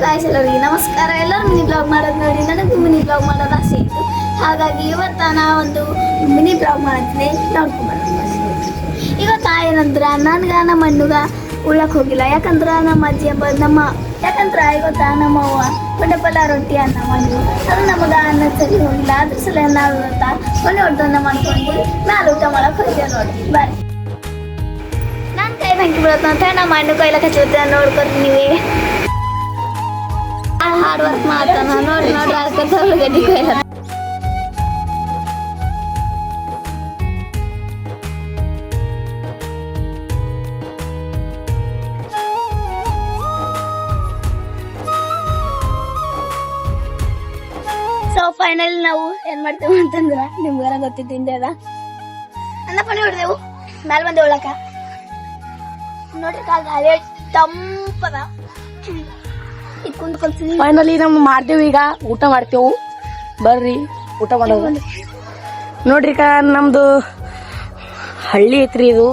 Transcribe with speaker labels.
Speaker 1: Guys ಎಲ್ಲರಿಗೆ ನಮಸ್ಕಾರ. ಎಲ್ಲರೂ ಮಿನಿ ಬ್ಲಾಗ್ ಮಾಡೋದು ನೋಡಿ ನನಗೂ ಮಿನಿ ಬ್ಲಾಗ್ ಮಾಡೋದು ಆಸೆ ಇತ್ತು. ಹಾಗಾಗಿ ಇವತ್ತು ನಾನು ಒಂದು ಮಿನಿ ಬ್ಲಾಗ್ ಮಾಡ್ತೀನಿ, ನೋಡ್ಕೊಂಬರೋಣ. ಇವತ್ತು ಏನಂದ್ರೆ ನನಗೆ ನಮ್ಮ ಅಣ್ಣಗ ಉಳ್ಳಕ್ಕೆ ಹೋಗಿಲ್ಲ. ಯಾಕಂದ್ರೆ ನಮ್ಮ ಅಜ್ಜಿ ಯಾಕಂದ್ರೆ ಇವತ್ತು ನಮ್ಮ ಅವ್ವ ಬಡಪಲ್ಲ ರೊಟ್ಟಿ ಅನ್ನ ಮಾಡಿದ್ರು. ಅದು ನಮಗೆ ಅನ್ನ ಸರಿ ಹೋಗಿಲ್ಲ. ಅದ್ರ ಸಲ ನಾವು ಇವತ್ತು ಮನೆ ಹೊಡೆದನ್ನ ಮಾಡ್ಕೊಂಡು ನಾನು ಊಟ ಮಾಡೋಕೆ ಹೋಗ್ತೇವೆ ನೋಡಿ. ಬಾರಿ ನಾನು ಕೈ ಬೆಂಕಿ ಬೀಳತ್ತ ಅಂತ ನಮ್ಮ ಅಣ್ಣ ಕೈಲ ಕಚ್ಚುತ್ತೆ ನೋಡ್ಕೊತೀನಿ. ಹಾರ್ಡ್ ವರ್ಕ್ ಮಾಡ್ತಾನ ನೋಡಿ ಅದಕ್ಕೆ ಗಡ್ಡಿ ಕೈಲ ಸೊ ಫೈನಲ್ ನಾವು ಏನ್ ಮಾಡ್ತೇವೆ ಅಂತಂದ್ರ ನಿಮ್ಗಾರ ಗೊತ್ತಿದ್ದು ಇಂಡಿಯಾದ ಅನ್ನ ಪಣಿ ಹೊಡೆದೆವು ಮ್ಯಾಲ ಬಂದೆ ಒಳಕ ನೋಡ್ರಿ ಕಾಲ ತಂಪದ ಇಟ್ಕೊಂಡು ಕಲ್ಸಿದ್ವಿ.
Speaker 2: ಫೈನಲಿ ನಮ್ದು ಮಾಡ್ತೇವೆ. ಈಗ ಊಟ ಮಾಡ್ತೇವು, ಬರ್ರಿ ಊಟ ಮಾಡೋದು. ನೋಡ್ರಿ ನಮ್ದು ಹಳ್ಳಿ ಐತ್ರಿ ಇದು.